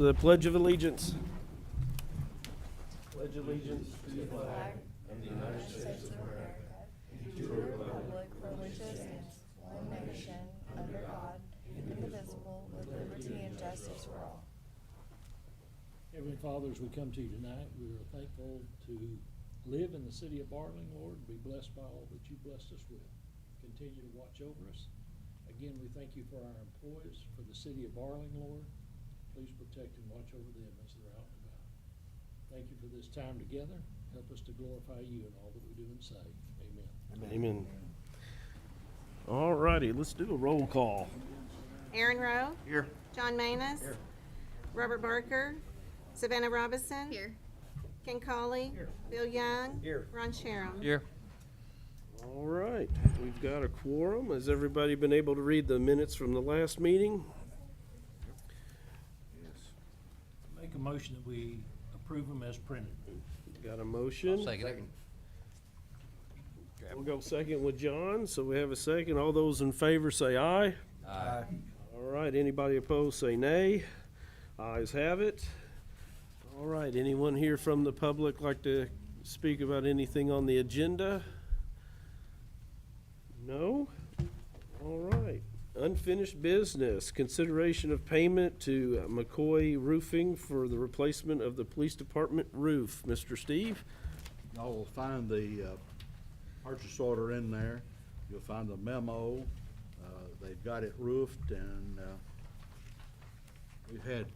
The Pledge of Allegiance. Pledge allegiance to the flag of the United States of America, and to the republic for which it stands, one nation, under God, indivisible, with liberty and justice for all. Heavenly Father, as we come to you tonight, we are thankful to live in the city of Barling, Lord, and be blessed by all that you blessed us with. Continue to watch over us. Again, we thank you for our employees, for the city of Barling, Lord. Please protect and watch over them as they're out and about. Thank you for this time together. Help us to glorify you in all that we do and say. Amen. Amen. All righty, let's do a roll call. Aaron Rowe. Here. John Manus. Here. Robert Barker. Savannah Robinson. Here. Ken Cauley. Here. Bill Young. Here. Ron Sharon. Here. All right, we've got a quorum. Has everybody been able to read the minutes from the last meeting? Make a motion that we approve them as printed. Got a motion? Second. We'll go second with John, so we have a second. All those in favor say aye. Aye. All right, anybody opposed say nay. Ayes have it. All right, anyone here from the public like to speak about anything on the agenda? No? All right. Unfinished business, consideration of payment to McCoy Roofing for the replacement of the police department roof. Mr. Steve? Y'all will find the purchase order in there. You'll find the memo. They've got it roofed, and we've had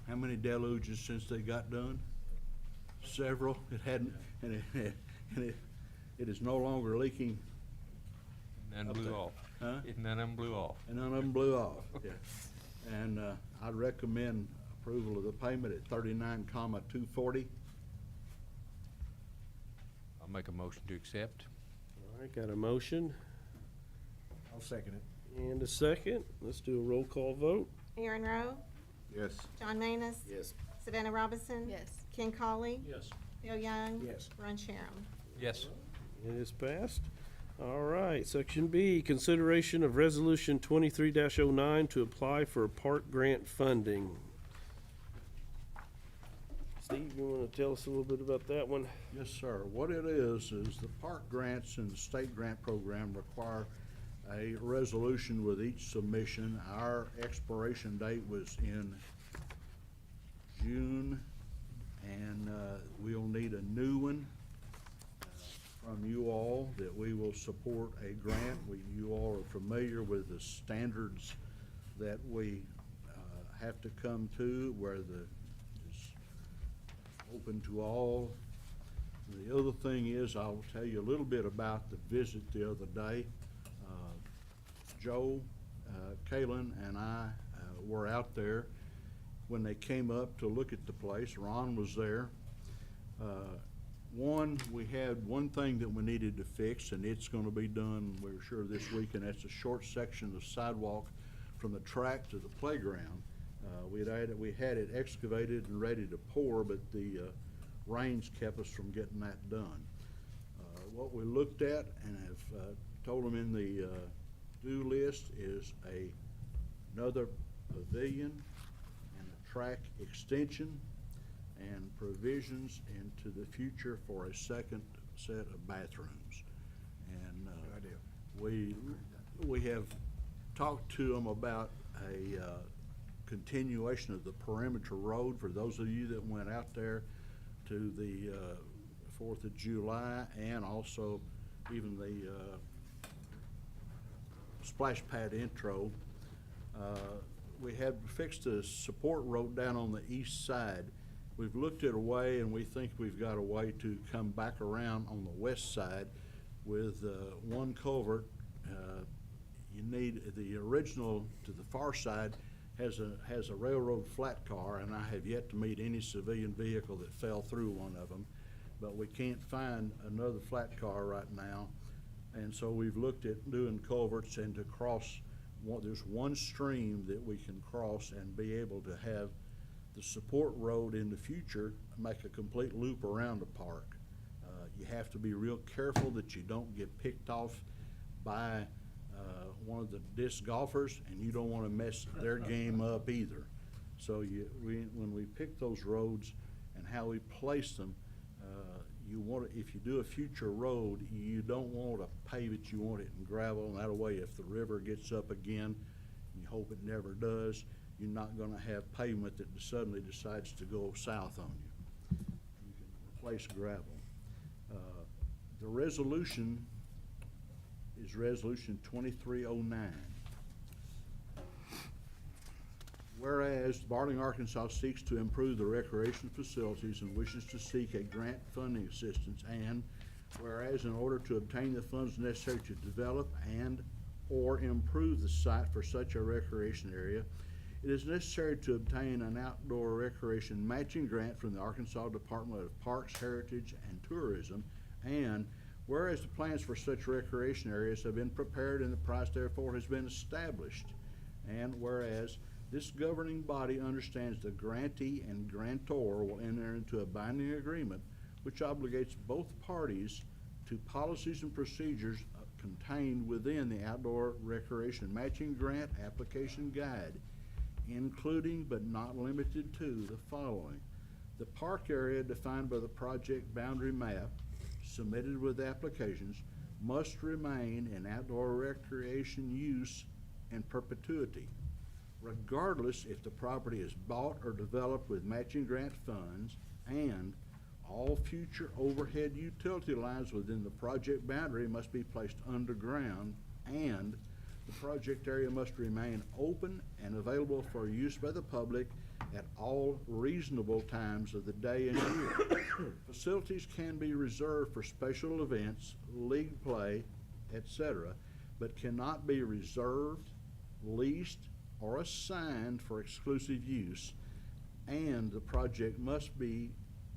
how many deluges since they got done? Several. It hadn't, and it is no longer leaking. None Up blew there. off. Huh? None of them blew off. And none of them blew off. Yeah. And I'd recommend approval of the payment at 39,240. I'll make a motion to accept. All right, got a motion I'll second it. and a second. Let's do a roll call vote. Aaron Rowe. Yes. John Manus. Yes. Savannah Robinson. Yes. Ken Cauley. Yes. Bill Young. Yes. Ron Sharon. Yes. It is passed. All right, section B, consideration of resolution 23-09 to apply for park grant funding. Steve, you want to tell us a little bit about that one? Yes, sir. What it is the park grants and the state grant program require a resolution with each submission. Our expiration date was in June, and we'll need a new one from you all that we will support a grant. You all are familiar with the standards that we have to come to, where it's open to all. The other thing is, I'll tell you a little bit about the visit the other day. Joe, Kalen, and I were out there when they came up to look at the place. Ron was there. We had one thing that we needed to fix, and it's gonna be done, we're sure, this week, and that's a short section of sidewalk from the track to the playground. We had it excavated and ready to pour, but the rains kept us from getting that done. What we looked at and have told them in the due list is another pavilion and a track extension and provisions into the future for a second set of bathrooms. And we have talked to them about a continuation of the perimeter road. For those of you that went out there to the 4th of July, and also even the splash pad intro, we had fixed a support road down on the east side. We've looked at a way, and we think we've got a way to come back around on the west side with one culvert. You need the original to the far side has a railroad flat car, and I have yet to meet any civilian vehicle that fell through one of them. But we can't find another flat car right now, and so we've looked at doing culverts and to cross. There's one stream that we can cross and be able to have the support road in the future make a complete loop around the park. You have to be real careful that you don't get picked off by one of the disc golfers, and you don't want to mess their game up either. So when we pick those roads and how we place them, you want to, if you do a future road, you don't want to pave it, you want it in gravel, and that way if the river gets up again, and you hope it never does, you're not gonna have pavement that suddenly decides to go south on you. You can replace gravel. The resolution is Resolution 2309. Whereas Barling, Arkansas seeks to improve the recreation facilities and wishes to seek a grant funding assistance, and whereas in order to obtain the funds necessary to develop and/or improve the site for such a recreation area, it is necessary to obtain an outdoor recreation matching grant from the Arkansas Department of Parks, Heritage, and Tourism, and whereas the plans for such recreation areas have been prepared and the price therefore has been established, and whereas this governing body understands the grantee and grantor will enter into a binding agreement which obligates both parties to policies and procedures contained within the Outdoor Recreation Matching Grant Application Guide, including but not limited to the following: the park area defined by the project boundary map submitted with applications must remain in outdoor recreation use in perpetuity, regardless if the property is bought or developed with matching grant funds, and all future overhead utility lines within the project boundary must be placed underground, and the project area must remain open and available for use by the public at all reasonable times of the day and year. Facilities can be reserved for special events, league play, etc., but cannot be reserved, leased, or assigned for exclusive use, and the project must be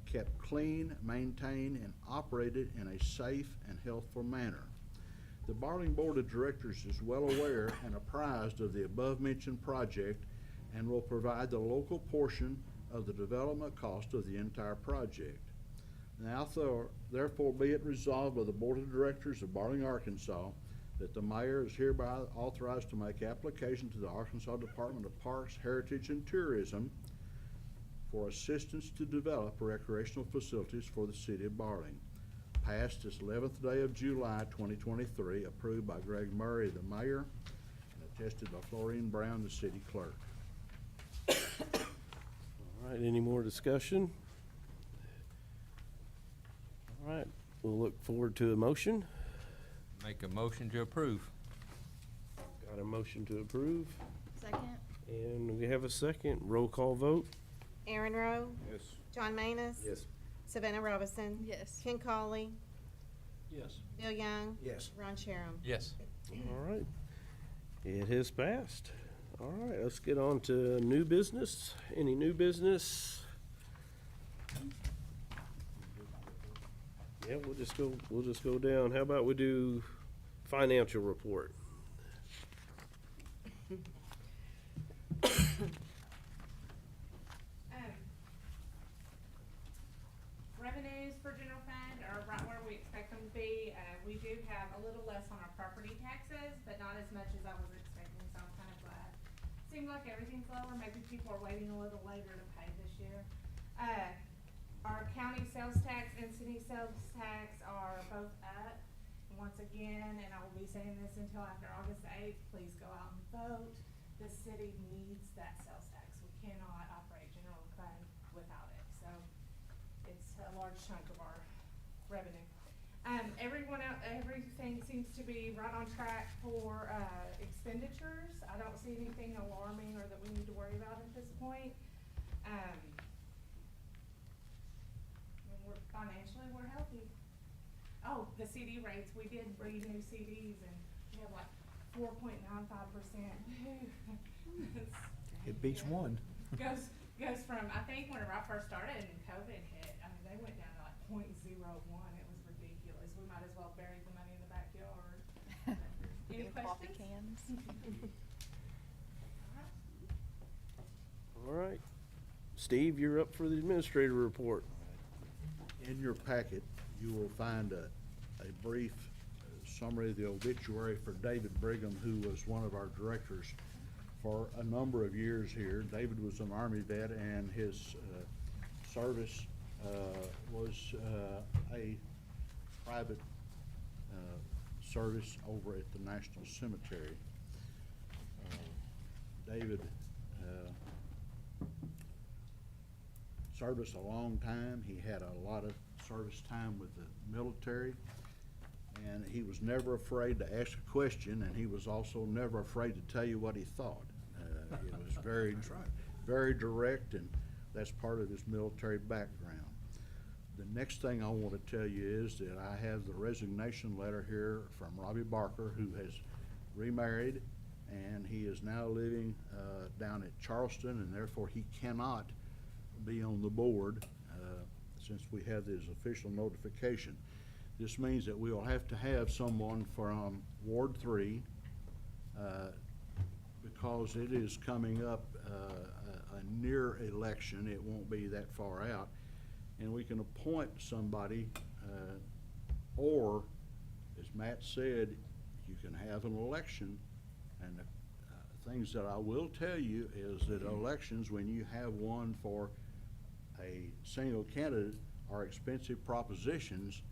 kept clean, maintained, and operated in a safe and healthful manner. The Barling Board of Directors is well aware and apprised of the above-mentioned project and will provide the local portion of the development cost of the entire project. Now, therefore be it resolved by the Board of Directors of Barling, Arkansas, that the mayor is hereby authorized to make application to the Arkansas Department of Parks, Heritage, and Tourism for assistance to develop recreational facilities for the city of Barling. Passed this 11th day of July 2023, approved by Greg Murray, the mayor, and attested by Florine Brown, the city clerk. All right, any more discussion? All right, we'll look forward to a motion. Make a motion to approve. Got a motion to approve, Second? and we have a second. Roll call vote? Aaron Rowe, Yes. John Manus. Yes. Savannah Robinson. Yes. Ken Coley, Yes. Bill Young. Yes. Ron Cherum. Yes. All right, it has passed. All right, let's get on to new business. Any new business? Yeah, we'll just go down. How about we do financial report? Revenues for general fund are right where we expect them to be. We do have a little less on our property taxes, but not as much as I was expecting, so I'm kind of glad. Seems like everything's lower, maybe people are waiting a little later to pay this year. Our county sales tax and city sales tax are both up. Once again, and I will be saying this until after August 8th, please go out and vote. The city needs that sales tax. We cannot operate general fund without it, so it's a large chunk of our revenue. Everything seems to be right on track for, expenditures. I don't see anything alarming or that we need to worry about at this point. I mean, financially, we're healthy. Oh, the CD rates, we did renew CDs and we have like 4.95%. It beats one. Goes from, I think whenever I first started and COVID hit, I mean, they went down to like 0.01. It was ridiculous. We might as well bury the money in the backyard. Any Coffee questions? cans. All right. Steve, you're up for the administrator report. In your packet, you will find a brief summary of the obituary for David Brigham, who was one of our directors for a number of years here. David was an Army vet, and his service was a private service over at the National Cemetery. David served us a long time. He had a lot of service time with the military, and he was never afraid to ask a question, and he was also never afraid to tell you what he thought. It was very, very direct, and that's part of his military background. The next thing I want to tell you is that I have the resignation letter here from Robbie Barker, who has remarried, and he is now living down at Charleston, and therefore he cannot be on the board since we have this official notification. This means that we will have to have someone from Ward 3 because it is coming up a near election. It won't be that far out. And we can appoint somebody, or, as Matt said, you can have an election. And the things that I will tell you is that elections, when you have one for a single candidate, are expensive propositions,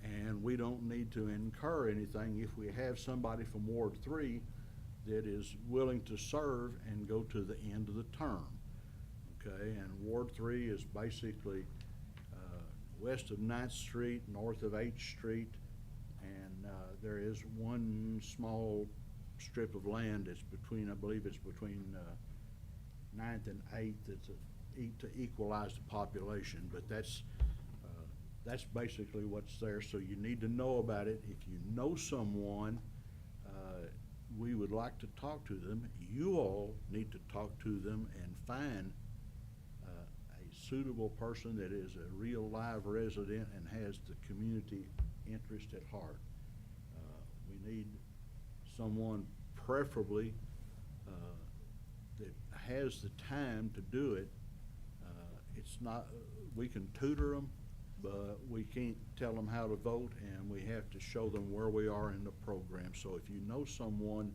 and we don't need to incur anything if we have somebody from Ward 3 that is willing to serve and go to the end of the term. Okay, and Ward 3 is basically west of 9th Street, north of H Street, and there is one small strip of land that's between, I believe it's between 9th and 8th, that's to equalize the population, but that's basically what's there, so you need to know about it. If you know someone, we would like to talk to them. You all need to talk to them and find a suitable person that is a real live resident and has the community interest at heart. We need someone preferably that has the time to do it. It's not, we can tutor them, but we can't tell them how to vote, and we have to show them where we are in the program. So if you know someone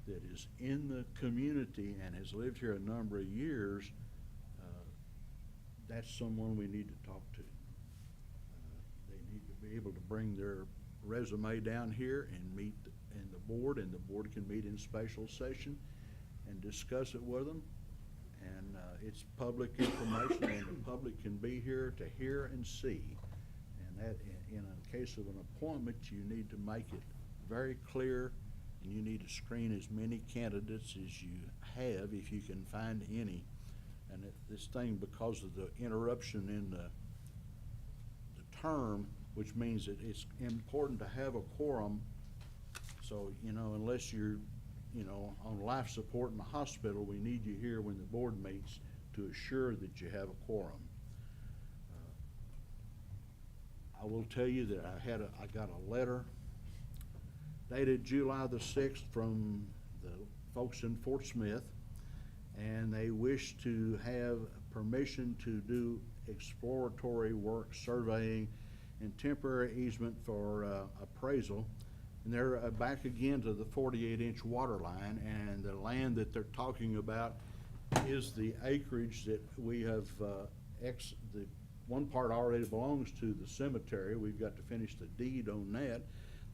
that is in the community and has lived here a number of years, that's someone we need to talk to. They need to be able to bring their resume down here and meet in the board, and the board can meet in special session and discuss it with them. And it's public information, and the public can be here to hear and see. And that, in a case of an appointment, you need to make it very clear, and you need to screen as many candidates as you have, if you can find any. And this thing, because of the interruption in the term, which means that it's important to have a quorum. So, you know, unless you're, you know, on life support in the hospital, we need you here when the board meets to assure that you have a quorum. I will tell you that I got a letter dated July the 6th from the folks in Fort Smith, and they wish to have permission to do exploratory work, surveying, and temporary easement for appraisal. And they're back again to the 48-inch water line, and the land that they're talking about is the acreage that we have, the one part already belongs to the cemetery. We've got to finish the deed on that.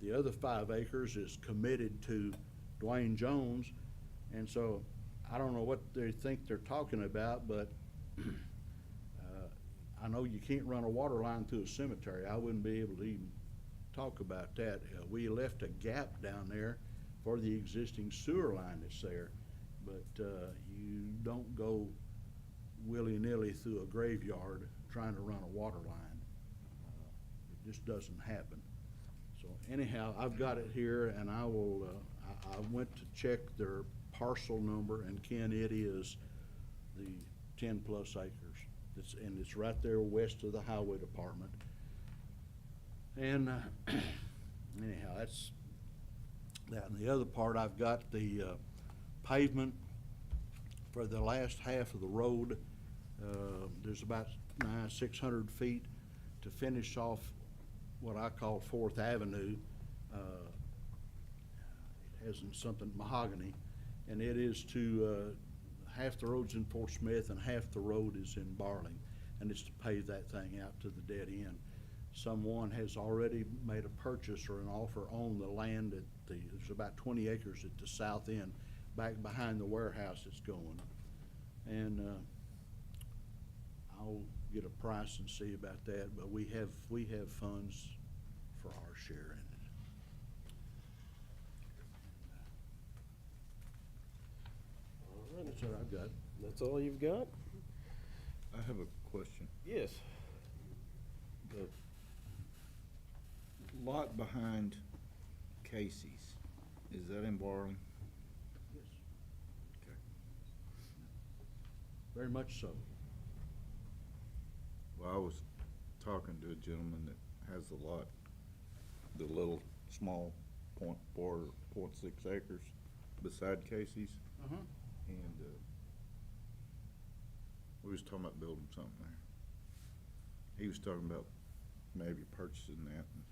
The other 5 acres is committed to Dwayne Jones, and so I don't know what they think they're talking about, but I know you can't run a water line through a cemetery. I wouldn't be able to even talk about that. We left a gap down there for the existing sewer line that's there, but you don't go willy-nilly through a graveyard trying to run a water line. It just doesn't happen. So anyhow, I've got it here, and I will, I went to check their parcel number, and Ken, it is the 10+ acres. And it's right there west of the highway department. And anyhow, that's that. And the other part, I've got the pavement for the last half of the road. There's about 600 feet to finish off what I call 4th Avenue. It has something mahogany. and it is to, half the road's in Fort Smith and half the road is in Barling, and it's to pave that thing out to the dead end. Someone has already made a purchase or an offer on the land at there's about 20 acres at the south end, back behind the warehouse it's going. And, I'll get a price and see about that, but we have funds for our share in it. All right, That's what I've got. that's all you've got? I have a question. Yes. The lot behind Casey's, is that in Barling? Yes. Okay. Very much so. Well, I was talking to a gentleman that has the lot, the little small 0.6 acres beside Casey's, and, we was talking about building something there. He was talking about maybe purchasing that. And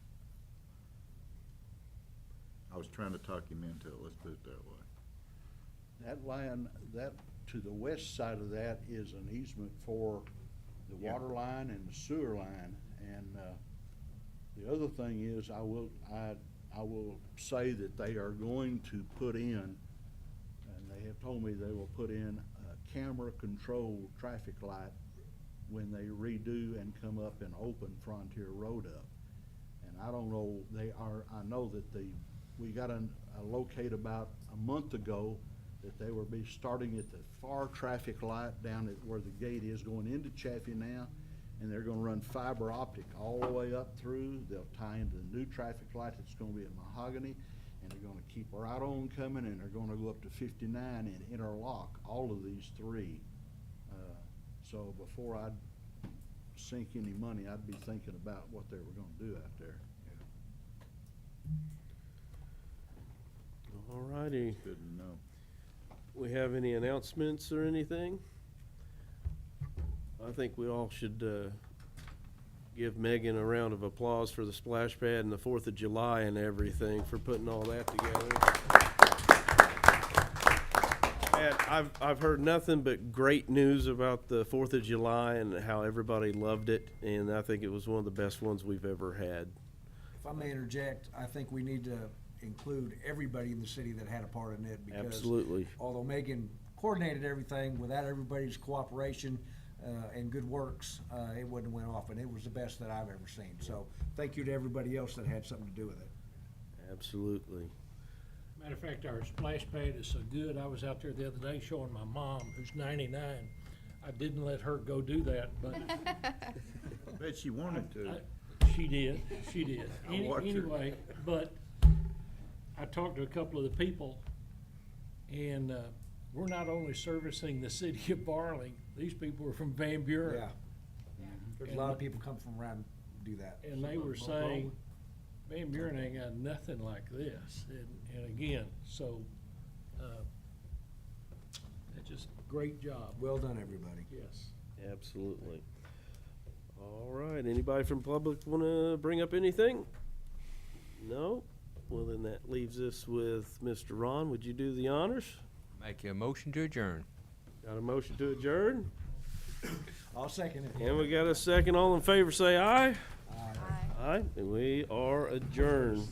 I was trying to talk him into it, let's put it that way. That land, that, to the west side of that is an easement for the Yeah. water line and the sewer line. And, the other thing is, I will say that they are going to put in, and they have told me they will put in a camera-controlled traffic light when they redo and come up and open Frontier Road up. And I don't know, I know that we got a locate about a month ago that they will be starting at the far traffic light down at where the gate is going into Chaffee now, and they're gonna run fiber optic all the way up through. They'll tie into the new traffic light that's gonna be at Mahogany, and they're gonna keep right on coming, and they're gonna go up to 59 and interlock all of these three. So before I'd sink any money, I'd be thinking about what they were gonna do out there. All righty. Good to know. We have any announcements or anything? I think we all should give Megan a round of applause for the splash pad and the 4th of July and everything for putting all that together. And I've heard nothing but great news about the 4th of July and how everybody loved it, and I think it was one of the best ones we've ever had. If I may interject, I think we need to include everybody in the city that had a part in it, because Absolutely. although Megan coordinated everything, without everybody's cooperation and good works, it wouldn't have went off, and it was the best that I've ever seen. So thank you to everybody else that had something to do with it. Absolutely. Matter of fact, our splash pad is so good, I was out there the other day showing my mom, who's 99. I didn't let her go do that, but I bet she wanted to. she did. I watched her. Anyway, but I talked to a couple of the people, and we're not only servicing the city of Barling, these people are from Van Buren. Yeah. There's a lot of people come from around to do that. And they were saying, Van Buren ain't got nothing like this. And again, so, it's just great job. Well done, everybody. Yes. Absolutely. All right, anybody from public want to bring up anything? No? Well, then that leaves us with Mr. Ron. Would you do the honors? Make a motion to adjourn. Got a motion to adjourn? I'll second it. And we got a second. All in favor, say aye. Aye. Aye, and we are adjourned.